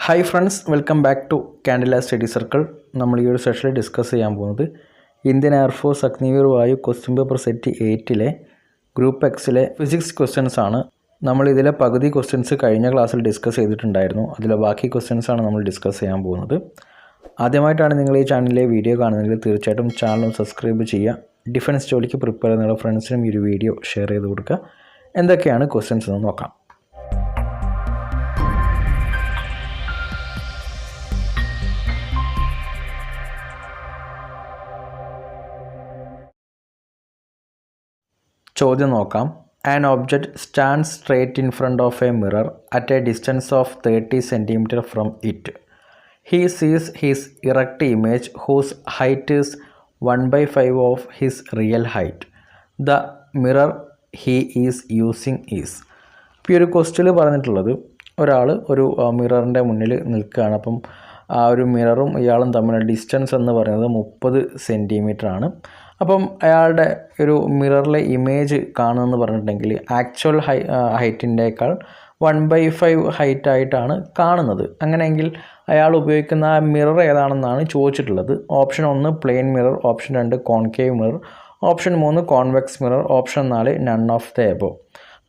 Hi friends, welcome back to Kandila study circle. നമ്മൾ ഈ ഒരു സെഷനിൽ ഡിസ്കസ് ചെയ്യാൻ പോകുന്നത് Indian air force Agniveer Vayu question paper set 8 group എക്സിലെ ഫിസിക്സ് ക്വസ്റ്റ്യൻസ് ആണ്. നമ്മൾ ഇതിലെ പകുതി ക്വസ്റ്റ്യൻസ് കഴിഞ്ഞ ക്ലാസ്സിൽ ഡിസ്കസ് ചെയ്തിട്ടുണ്ടായിരുന്നു. അതിലെ ബാക്കി ക്വസ്റ്റ്യൻസ് ആണ് നമ്മൾ ഡിസ്കസ് ചെയ്യാൻ പോകുന്നത്. ആദ്യമായിട്ടാണ് നിങ്ങൾ ഈ ചാനലിലെ വീഡിയോ കാണുന്നതെങ്കിൽ തീർച്ചയായിട്ടും ചാനൽ സബ്സ്ക്രൈബ് ചെയ്യുക. ഡിഫൻസ് ജോലിക്ക് പ്രിപ്പയർ ചെയ്യുന്ന ഫ്രണ്ട്സിനും ഈ ഒരു വീഡിയോ ഷെയർ ചെയ്ത് കൊടുക്കുക. എന്തൊക്കെയാണ് ക്വസ്റ്റ്യൻസ് എന്ന് നോക്കാം. ചോദ്യം നോക്കാം. An object stands straight in front of a mirror at a distance of 30 cm from it. He sees his erect image whose height is 1/5 of his real height. The mirror he is using is. ഇപ്പോൾ ഈ ഒരു ക്വസ്റ്റ്യനിൽ പറഞ്ഞിട്ടുള്ളത്, ഒരാൾ ഒരു മിററിൻ്റെ മുന്നിൽ നിൽക്കുകയാണ്. അപ്പം ആ ഒരു മിററും ഇയാളും തമ്മിലുള്ള ഡിസ്റ്റൻസ് എന്ന് പറയുന്നത് 30 cm ആണ്. അപ്പം അയാളുടെ ഒരു മിററിലെ ഇമേജ് കാണുമെന്ന് പറഞ്ഞിട്ടുണ്ടെങ്കിൽ ആക്ച്വൽ ഹൈറ്റിൻ്റെക്കാൾ 1/5 ഹൈറ്റായിട്ടാണ് കാണുന്നത്. അങ്ങനെയെങ്കിൽ അയാൾ ഉപയോഗിക്കുന്ന ആ മിറർ ഏതാണെന്നാണ് ചോദിച്ചിട്ടുള്ളത്. Option 1 plane mirror, option 2 concave mirror, option 3 convex mirror, option 4 none of the above.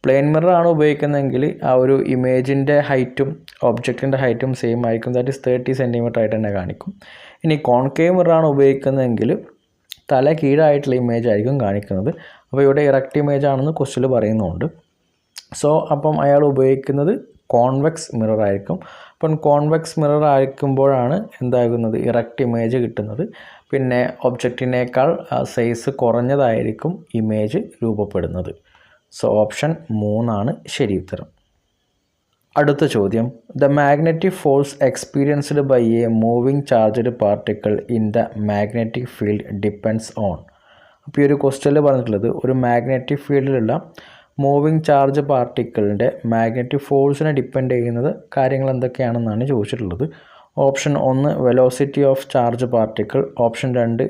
Plane mirror ആണ് ഉപയോഗിക്കുന്നതെങ്കിൽ ആ ഒരു ഇമേജിൻ്റെ ഹൈറ്റും ഒബ്ജക്റ്റിൻ്റെ ഹൈറ്റും സെയിം ആയിരിക്കും, ദാറ്റ് ഈസ് 30 cm ആയിട്ട് തന്നെ കാണിക്കും. ഇനി കോൺകേവ് മിറർ ആണ് ഉപയോഗിക്കുന്നതെങ്കിൽ തല കീഴായിട്ടുള്ള ഇമേജ് ആയിരിക്കും കാണിക്കുന്നത്. അപ്പോൾ ഇവിടെ ഇറക്റ്റ് ഇമേജ് ആണെന്ന് ക്വസ്റ്റ്യനിൽ പറയുന്നുണ്ട്. അപ്പം അയാൾ ഉപയോഗിക്കുന്നത് കോൺവെക്സ് മിറർ ആയിരിക്കും. അപ്പം കോൺവെക്സ് മിറർ ആയിരിക്കുമ്പോഴാണ് എന്താകുന്നത്, ഇറക്റ്റ് ഇമേജ് കിട്ടുന്നത്. പിന്നെ ഒബ്ജക്റ്റിനേക്കാൾ സൈസ് കുറഞ്ഞതായിരിക്കും ഇമേജ് രൂപപ്പെടുന്നത്. ഓപ്ഷൻ 3 ആണ് ശരി ഉത്തരം. അടുത്ത ചോദ്യം. The magnetic force experienced by a moving charged particle in the magnetic field depends on. അപ്പോൾ ഈ ഒരു ക്വസ്റ്റ്യനിൽ പറഞ്ഞിട്ടുള്ളത്, ഒരു മാഗ്നറ്റിക് ഫീൽഡിലുള്ള മൂവിങ് ചാർജ് പാർട്ടിക്കിളിൻ്റെ മാഗ്നറ്റിക് ഫോഴ്സിനെ ഡിപ്പെൻഡ് ചെയ്യുന്നത് കാര്യങ്ങൾ എന്തൊക്കെയാണെന്നാണ് ചോദിച്ചിട്ടുള്ളത്. Option 1 velocity of charge particle, option 2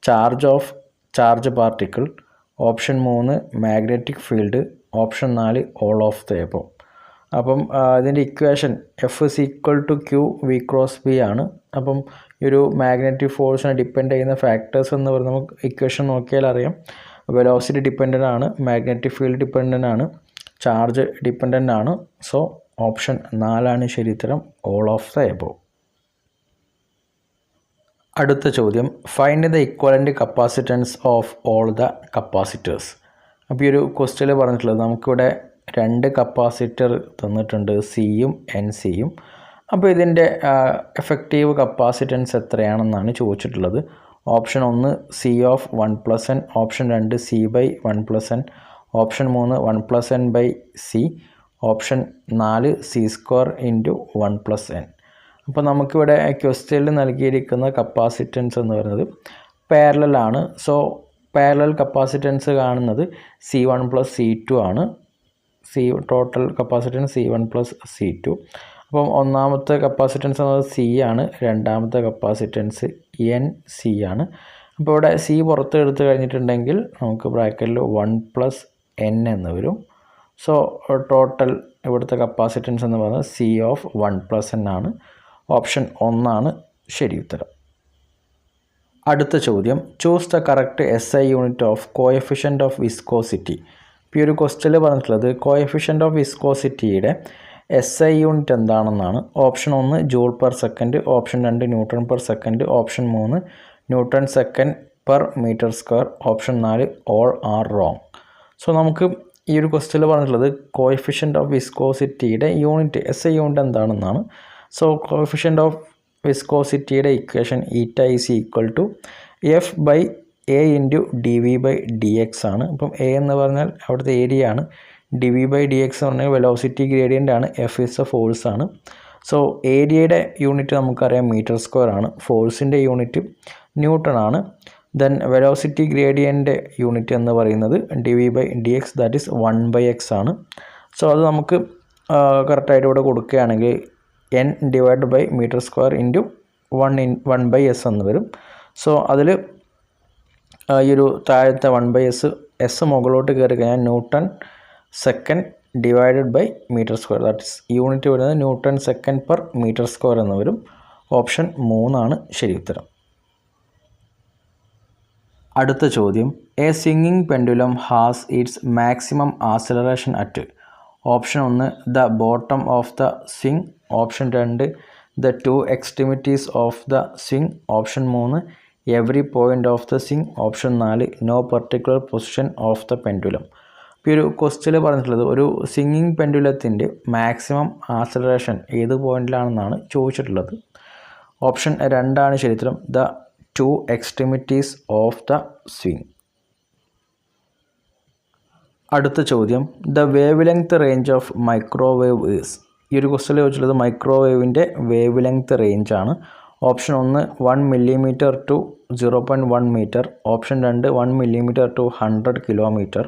charge of charge particle, option 3 magnetic field, option 4 all of the above. അപ്പം ഇതിൻ്റെ equation F is equal to Q V cross B ആണ്. അപ്പം ഈ ഒരു മാഗ്നറ്റിക് ഫോഴ്സിനെ ഡിപ്പെൻഡ് ചെയ്യുന്ന ഫാക്ടേഴ്സ് എന്ന് പറയുന്നത് നമുക്ക് ഇക്വേഷൻ നോക്കിയാൽ അറിയാം. വെലോസിറ്റി ഡിപ്പെൻഡൻ്റ് ആണ്, മാഗ്നറ്റിക് ഫീൽഡ് ഡിപ്പെൻഡൻ്റ് ആണ്, ചാർജ് ഡിപ്പെൻഡൻ്റ് ആണ്. ഓപ്ഷൻ 4 ആണ് ശരി ഉത്തരം, ഓൾ ഓഫ് ദ എബോവ്. അടുത്ത ചോദ്യം. Find the equivalent capacitance of all the capacitors. അപ്പോൾ ഈ ഒരു ക്വസ്റ്റ്യനിൽ പറഞ്ഞിട്ടുള്ളത്, നമുക്കിവിടെ 2 കപ്പാസിറ്റർ തന്നിട്ടുണ്ട്, സിയും എൻ സിയും. അപ്പോൾ ഇതിൻ്റെ എഫക്റ്റീവ് കപ്പാസിറ്റൻസ് എത്രയാണെന്നാണ് ചോദിച്ചിട്ടുള്ളത്. Option 1 C of 1+n, option 2 C by 1+n, option 3 1+n by C, option 4 C square into 1+n. അപ്പോൾ നമുക്കിവിടെ ക്വസ്റ്റ്യനിൽ നൽകിയിരിക്കുന്ന കപ്പാസിറ്റൻസ് എന്ന് പറയുന്നത് പാരലൽ ആണ്. പാരലൽ കപ്പാസിറ്റൻസ് കാണുന്നത് C1 + C2 ആണ്. Total capacitance C1 + C2. അപ്പം ഒന്നാമത്തെ കപ്പാസിറ്റൻസ് എന്നത് സി ആണ്, രണ്ടാമത്തെ കപ്പാസിറ്റൻസ് എൻ സി ആണ്. അപ്പോൾ ഇവിടെ സി പുറത്ത് എടുത്ത് കഴിഞ്ഞിട്ടുണ്ടെങ്കിൽ നമുക്ക് ബ്രാക്കറ്റിൽ 1+n എന്ന് വരും. ടോട്ടൽ ഇവിടുത്തെ കപ്പാസിറ്റൻസ് എന്ന് പറയുന്നത് സി ഓഫ് 1+n ആണ്. ഓപ്ഷൻ 1 ആണ് ശരി ഉത്തരം. അടുത്ത ചോദ്യം. Choose the correct SI unit of coefficient of viscosity. ഇപ്പോൾ ഈ ഒരു ക്വസ്റ്റ്യനിൽ പറഞ്ഞിട്ടുള്ളത്, കോഎഫിഷ്യൻ്റ് ഓഫ് വിസ്കോസിറ്റിയുടെ SI യൂണിറ്റ് എന്താണെന്നാണ്. Option 1 joule per second, option 2 newton per second, option 3 newton second per metre square, option 4 all are wrong. നമുക്ക് ഈ ഒരു ക്വസ്റ്റ്യനിൽ പറഞ്ഞിട്ടുള്ളത് കോഎഫിഷ്യൻ്റ് ഓഫ് വിസ്കോസിറ്റിയുടെ യൂണിറ്റ് SI യൂണിറ്റ് എന്താണെന്നാണ്. കോഎഫിഷ്യൻ്റ് ഓഫ് വിസ്കോസിറ്റിയുടെ equation eta is equal to F by A into D V by D X ആണ്. അപ്പം എ എന്ന് പറഞ്ഞാൽ അവിടുത്തെ ഏരിയ ആണ്, D V by D X എന്ന് പറഞ്ഞാൽ വെലോസിറ്റി ഗ്രേഡിയൻ്റ് ആണ്, എഫ് ഇസ് എ ഫോഴ്സ് ആണ്. ഏരിയയുടെ യൂണിറ്റ് നമുക്കറിയാം മീറ്റർ സ്ക്വയർ ആണ്, ഫോഴ്സിൻ്റെ യൂണിറ്റ് ന്യൂട്ടൺ ആണ്. ദെൻ വെലോസിറ്റി ഗ്രേഡിയൻ്റെ യൂണിറ്റ് എന്ന് പറയുന്നത് D V by D X, that is 1/x ആണ്. അത് നമുക്ക് കറക്റ്റായിട്ട് ഇവിടെ കൊടുക്കുകയാണെങ്കിൽ n divide by metre square into 1/s എന്ന് വരും. അതിൽ ഈ ഒരു താഴത്തെ 1/s മുകളിലോട്ട് കയറി കഴിഞ്ഞാൽ newton second divided by metre square. That is unit വരുന്നത് newton second per metre square എന്ന് വരും. ഓപ്ഷൻ 3 ശരി ഉത്തരം. അടുത്ത ചോദ്യം, a swinging pendulum has its maximum acceleration at. Option 1 the bottom of the swing, option 2 the 2 extremities of the swing, option 3 every point of the swing, option 4 no particular position of the pendulum. ഇപ്പോൾ ഒരു ക്വസ്റ്റ്യനിൽ പറഞ്ഞിട്ടുള്ളത് ഒരു swinging പെൻഡുലത്തിൻ്റെ maximum acceleration ഏത് പോയിന്റിലാണെന്നാണ് ചോദിച്ചിട്ടുള്ളത്. Option 2 ശരി ഉത്തരം, the 2 extremities of the swing. അടുത്ത ചോദ്യം, the wavelength range of microwave is. ഈ ഒരു ക്വസ്റ്റ്യനിൽ ചോദിച്ചിട്ടുള്ളത് മൈക്രോവേവിൻ്റെ വേവ് ലെങ്ത് റേഞ്ചാണ്. Option 1 1 millimetre to 0.1 metre, option 2 1 millimetre to 100 kilometre,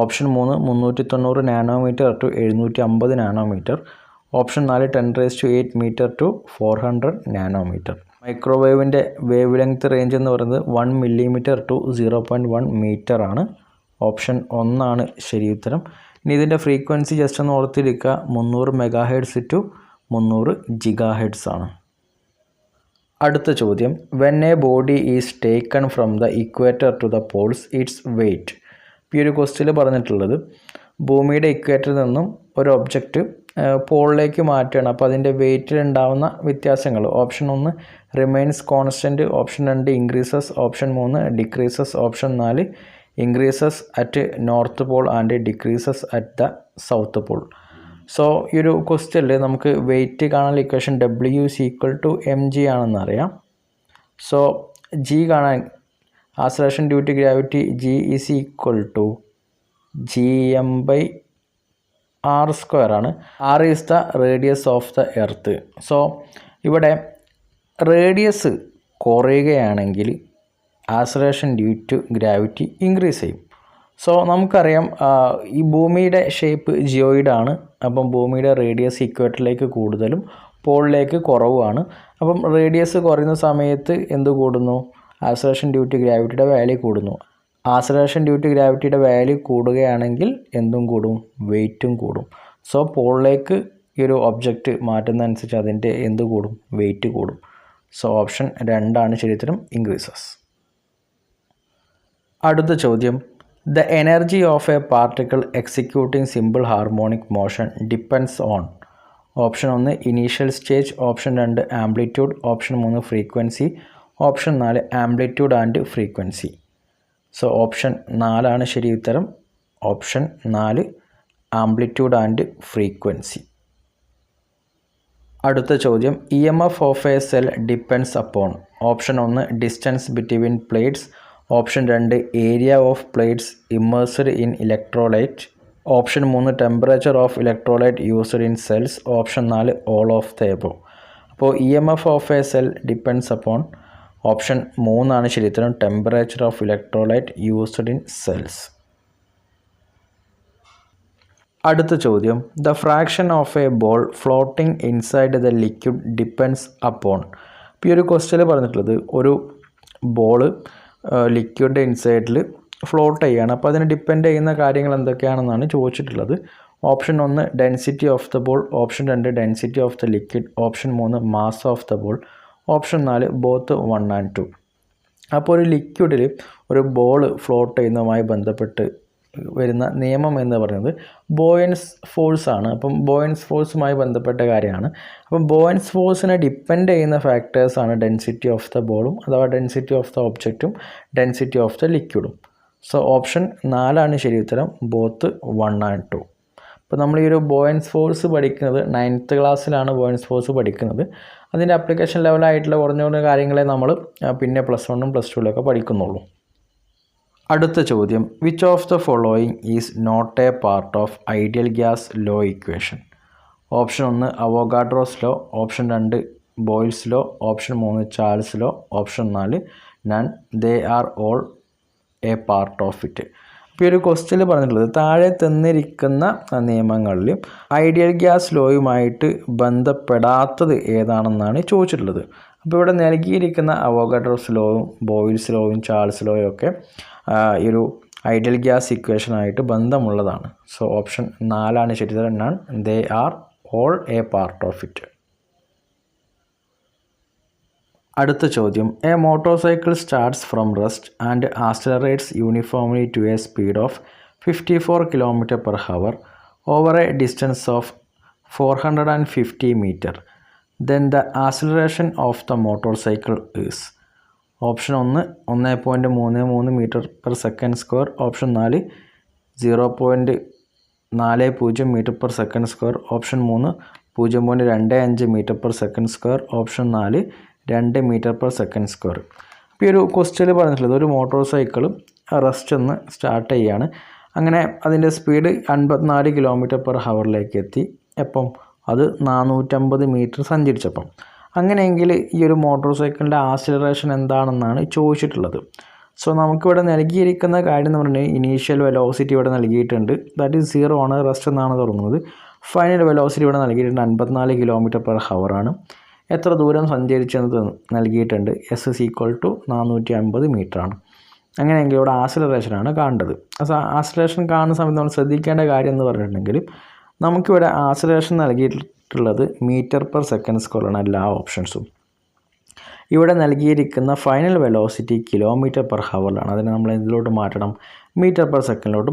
option 3 390 nanometre to 750 nanometre, option 4 10⁸ metre to 400 nanometre. മൈക്രോവേവിൻ്റെ വേവ് ലെങ്ത് റേഞ്ച് എന്ന് പറയുന്നത് 1 മില്ലിമീറ്റർ ടു 0.1 മീറ്റർ ആണ്. ഓപ്ഷൻ 1 ശരി ഉത്തരം. ഇനി ഇതിൻ്റെ ഫ്രീക്വൻസി ജസ്റ്റ് ഒന്ന് ഓർത്തിരിക്കുക, 300 മെഗാഹെർട്സ് ടു 300 ജിഗാഹെർട്സ് ആണ്. അടുത്ത ചോദ്യം, when a body is taken from the equator to the poles its weight. ഈ ഒരു ക്വസ്റ്റ്യനിൽ പറഞ്ഞിട്ടുള്ളത് ഭൂമിയുടെ ഇക്വേറ്ററിൽ നിന്നും ഒരു ഒബ്ജക്റ്റ് പോളിലേക്ക് മാറ്റുകയാണ്. അപ്പോൾ അതിൻ്റെ വെയ്റ്റിൽ ഉണ്ടാകുന്ന വ്യത്യാസങ്ങൾ. Option 1 remains constant, option 2 increases, option 3 decreases, option 4 increases at north pole and decreases at the south pole. So ഈ ഒരു ക്വസ്റ്റ്യനിൽ നമുക്ക് വെയ്റ്റ് കാണാനുള്ള ഇക്വേഷൻ W=mg ആണെന്നറിയാം. സോ ജി കാണാൻ acceleration due to gravity G=gm/r² ആണ്. r is the radius of the earth. So ഇവിടെ radius കുറയുകയാണെങ്കിൽ acceleration due to gravity increase ചെയ്യും. സോ നമുക്കറിയാം ഈ ഭൂമിയുടെ ഷേപ്പ് ജിയോയിഡാണ്. അപ്പം ഭൂമിയുടെ റേഡിയസ് ഇക്വേറ്ററിലേക്ക് കൂടുതലും പോളിലേക്ക് കുറവുമാണ്. അപ്പം റേഡിയസ് കുറയുന്ന സമയത്ത് എന്ത് കൂടുന്നു? ആക്സിലറേഷൻ ഡ്യൂ ടു ഗ്രാവിറ്റിയുടെ വാല്യൂ കൂടുന്നു. ആക്സിലറേഷൻ ഡ്യൂ ടു ഗ്രാവിറ്റിയുടെ വാല്യൂ കൂടുകയാണെങ്കിൽ എന്തും കൂടും? വെയ്റ്റും കൂടും. സോ പോളിലേക്ക് ഈ ഒരു ഒബ്ജക്റ്റ് മാറ്റുന്നതനുസരിച്ച് അതിൻ്റെ എന്ത് കൂടും? വെയ്റ്റ് കൂടും. സോ ഓപ്ഷൻ 2 ശരി ഉത്തരം, ഇൻക്രീസസ്. അടുത്ത ചോദ്യം, the energy of A particle executing simple harmonic motion depends on. Option 1 initial stage, option 2 amplitude, option 3 frequency, option 4 amplitude and frequency. So option 4 ശരി ഉത്തരം. Option 4 amplitude and frequency. അടുത്ത ചോദ്യം, EMF of A cell depends upon. Option 1 distance between plates, option 2 area of plates immersed in electrolyte, option 3 temperature of electrolyte used in cells, option 4 all of the above. അപ്പോൾ EMF of A cell depends upon option 3 ശരി ഉത്തരം, temperature of electrolyte used in cells. അടുത്ത ചോദ്യം, the fraction of A ball floating inside the liquid depends upon. ഇപ്പോൾ ഈ ഒരു ക്വസ്റ്റ്യനിൽ പറഞ്ഞിട്ടുള്ളത് ഒരു ബോൾ ലിക്വിഡ് ഇൻസൈഡിൽ ഫ്ലോട്ട് ചെയ്യുകയാണ്. അപ്പോൾ അതിന് ഡിപ്പെൻഡ് ചെയ്യുന്ന കാര്യങ്ങൾ എന്തൊക്കെയാണെന്നാണ് ചോദിച്ചിട്ടുള്ളത്. Option 1 density of the ball, option 2 density of the liquid, option 3 mass of the ball, option 4 both 1 and 2. അപ്പോൾ ഒരു ലിക്വിഡിൽ ഒരു ബോൾ ഫ്ലോട്ട് ചെയ്യുന്നതുമായി ബന്ധപ്പെട്ട് വരുന്ന നിയമം എന്ന് പറയുന്നത് ബോയൻസ് ഫോഴ്സ് ആണ്. അപ്പം ബോയൻസ് ഫോഴ്സുമായി ബന്ധപ്പെട്ട കാര്യമാണ്. അപ്പം ബോയൻസ് ഫോഴ്സിനെ ഡിപ്പെൻഡ് ചെയ്യുന്ന ഫാക്ടേഴ്സാണ് ഡെൻസിറ്റി ഓഫ് ദ ബോളും അഥവാ ഡെൻസിറ്റി ഓഫ് ദ ഒബ്ജക്റ്റും ഡെൻസിറ്റി ഓഫ് ദ ലിക്വിഡും. സോ ഓപ്ഷൻ 4 ശരി ഉത്തരം, ബോത്ത് 1 and 2. അപ്പോൾ നമ്മൾ ഈ ഒരു ബോയൻസ് ഫോഴ്സ് പഠിക്കുന്നത് 9th ക്ലാസ്സിലാണ് ബോയൻസ് ഫോഴ്സ് പഠിക്കുന്നത്. അതിൻ്റെ ആപ്ലിക്കേഷൻ ലെവലായിട്ടുള്ള കുറഞ്ഞ കുറഞ്ഞ കാര്യങ്ങളെ നമ്മൾ പിന്നെ +1 +2 പഠിക്കുന്നുള്ളൂ. അടുത്ത ചോദ്യം, which of the following is not a part of ideal gas law equation. Option 1 Avogadro's law, option 2 Boyle's law, option 3 Charles law, option 4 none. They are all a part of it. ഇപ്പോൾ ഈ ഒരു ക്വസ്റ്റ്യനിൽ പറഞ്ഞിട്ടുള്ളത് താഴെ തന്നിരിക്കുന്ന നിയമങ്ങളിൽ ideal gas ലോയുമായിട്ട് ബന്ധപ്പെടാത്തത് ഏതാണെന്നാണ് ചോദിച്ചിട്ടുള്ളത്. അപ്പോൾ ഇവിടെ നൽകിയിരിക്കുന്ന അവോഗാഡ്രോസ് ലോയും ബോയിൽസ് ലോയും ചാൾസ് ലോയും ഒക്കെ ഈ ഒരു ഐഡിയൽ ഗ്യാസ് ഇക്വേഷനായിട്ട് ബന്ധമുള്ളതാണ്. സോ ഓപ്ഷൻ 4 ശരിയുത്തരം. None, they are all a part of it. അടുത്ത ചോദ്യം, a motor cycle starts from rest and accelerates uniformly to a speed of 54 km/h over a distance of 450 meter. Then the acceleration of the motorcycle is. Option 1 1.33 m/s². Option 4 0.40 m/s². Option 3 0.25 m/s². Option 4 2 m/s². ഇപ്പോൾ ഈ ഒരു ക്വസ്റ്റ്യനിൽ പറഞ്ഞിട്ടുള്ളത് ഒരു motor cycle rest ഒന്ന് start ചെയ്യുകയാണ്. അങ്ങനെ അതിൻ്റെ സ്പീഡ് 54 km/h എത്തി. എപ്പം? അത് 450 മീറ്റർ സഞ്ചരിച്ചപ്പം. അങ്ങനെയെങ്കിൽ ഈ ഒരു മോട്ടോർ സൈക്കിളിൻ്റെ ആക്സിലറേഷൻ എന്താണെന്നാണ് ചോദിച്ചിട്ടുള്ളത്. സോ നമുക്കിവിടെ നൽകിയിരിക്കുന്ന കാര്യം എന്ന് പറഞ്ഞാൽ ഇനീഷ്യൽ വെലോസിറ്റി ഇവിടെ നൽകിയിട്ടുണ്ട്, ദാറ്റ് ഈസ് 0 ആണ്, റെസ്റ്റ് എന്നാണ് തുടങ്ങുന്നത്. ഫൈനൽ വെലോസിറ്റി ഇവിടെ നൽകിയിട്ടുണ്ട് 54 km/h ആണ്. എത്ര ദൂരം സഞ്ചരിച്ചെന്ന് നൽകിയിട്ടുണ്ട്, S is equal to 450 മീറ്ററാണ്. അങ്ങനെയെങ്കിൽ ഇവിടെ ആക്സിലറേഷനാണ് കാണേണ്ടത്. ആക്സിലറേഷൻ കാണുന്ന സമയത്ത് നമ്മൾ ശ്രദ്ധിക്കേണ്ട കാര്യം എന്ന് പറഞ്ഞിട്ടുണ്ടെങ്കിൽ നമുക്കിവിടെ ആക്സിലറേഷൻ നൽകിയിട്ടുള്ളത് m/s² ആണ് എല്ലാ ഓപ്ഷൻസും. ഇവിടെ നൽകിയിരിക്കുന്ന ഫൈനൽ വെലോസിറ്റി km/h. അതിനെ നമ്മൾ ഇതിലോട്ട് മാറ്റണം, m/s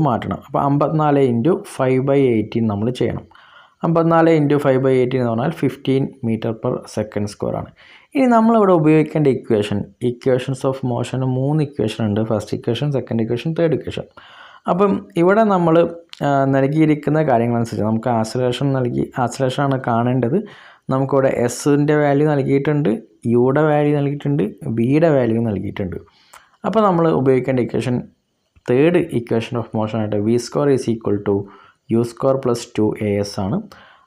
മാറ്റണം. അപ്പോൾ 54 × 5/18 നമ്മൾ ചെയ്യണം. 54 × 5/18 എന്ന് പറഞ്ഞാൽ 15 m/s² ആണ്. ഇനി നമ്മളിവിടെ ഉപയോഗിക്കേണ്ട ഇക്വേഷൻസ് ഓഫ് മോഷൻ 3 ഇക്വേഷൻ ഉണ്ട്. First equation, second equation, third equation. അപ്പം ഇവിടെ നമ്മൾ നൽകിയിരിക്കുന്ന കാര്യങ്ങളനുസരിച്ച് നമുക്ക് ആക്സിലറേഷനാണ് കാണേണ്ടത്. നമുക്കിവിടെ എസിൻ്റെ വാല്യൂ നൽകിയിട്ടുണ്ട്, യുടെ വാല്യൂ നൽകിയിട്ടുണ്ട്, ബിയുടെ വാല്യൂ നൽകിയിട്ടുണ്ട്. അപ്പോൾ നമ്മൾ ഉപയോഗിക്കേണ്ട equation third equation of motion ആയിട്ട് v² = u² + 2as ആണ്.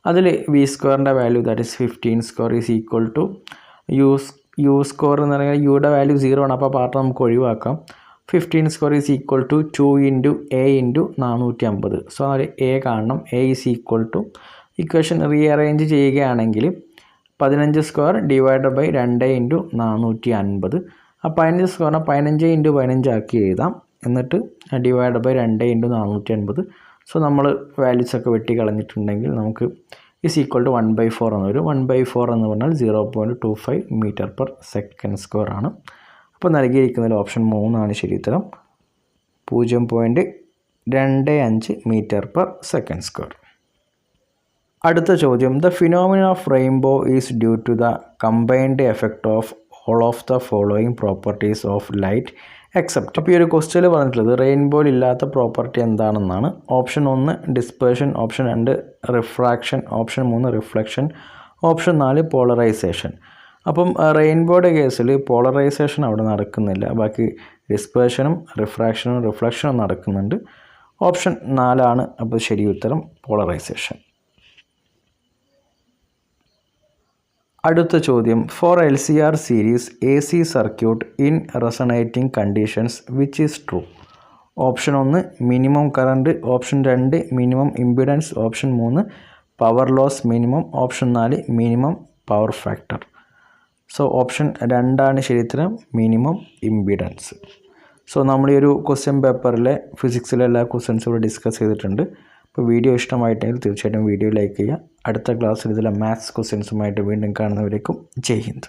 അതിൽ v² value that is 15² = u² എന്ന് പറഞ്ഞാൽ യുടെ വാല്യൂ 0 ആണ്. അപ്പോൾ പാർട്ട് നമുക്ക് ഒഴിവാക്കാം. 15² = 2 × a × 450. സോ അതിൽ a കാണണം. a is equal to equation rearrange ചെയ്യുകയാണെങ്കിൽ 15² / 2 × 450. ആ 15² 15 × 15 ആക്കി എഴുതാം. എന്നിട്ട് ഡിവൈഡ് ബൈ 2 × 450. സോ നമ്മൾ വാല്യൂസൊക്കെ വെട്ടി കളഞ്ഞിട്ടുണ്ടെങ്കിൽ നമുക്ക് is equal to 1/4 എന്ന് വരും. 1/4 എന്ന് പറഞ്ഞാൽ 0.25 m/s² ആണ്. അപ്പോൾ നൽകിയിരിക്കുന്നതിൽ ഓപ്ഷൻ 3 ആണ് ശരി ഉത്തരം, 0.25 m/s². അടുത്ത ചോദ്യം, the phenomena of rainbow is due to the combined effect of all of the following properties of light except. അപ്പോൾ ഈ ഒരു ക്വസ്റ്റ്യനിൽ പറഞ്ഞിട്ടുള്ളത് റെയിൻബോയിൽ ഇല്ലാത്ത പ്രോപ്പർട്ടി എന്താണെന്നാണ്. Option 1 dispersion, option 2 refraction, option 3 reflection, option 4 polarisation. അപ്പം റെയിൻബോയുടെ കേസിൽ പോളറൈസേഷൻ അവിടെ നടക്കുന്നില്ല, ബാക്കി ഡിസ്പേർഷനും റിഫ്രാക്ഷനും റിഫ്ലക്ഷനും നടക്കുന്നുണ്ട്. ഓപ്ഷൻ 4 ആണ് അപ്പോൾ ശരി ഉത്തരം, പോളറൈസേഷൻ. അടുത്ത ചോദ്യം, for LCR series AC circuit in resonating conditions which is true. Option 1 minimum current, option 2 minimum impedance, option 3 power loss minimum, option 4 minimum power factor. So option 2 ആണ് ശരി ഉത്തരം, മിനിമം ഇമ്പിഡൻസ്. സോ നമ്മൾ ഈ ഒരു question പേപ്പറിലെ ഫിസിക്സിലെ എല്ലാ ക്വസ്റ്റ്യൻസും ഇവിടെ discuss ചെയ്തിട്ടുണ്ട്. അപ്പോൾ വീഡിയോ ഇഷ്ടമായിട്ടെങ്കിൽ തീർച്ചയായിട്ടും വീഡിയോ ലൈക്ക് ചെയ്യുക. അടുത്ത ക്ലാസ്സിൽ ഇതിലെ മാത്സ് ക്വസ്റ്റ്യൻസുമായിട്ട് വീണ്ടും കാണുന്നവരേക്കും ജയ് ഹിന്ദ്.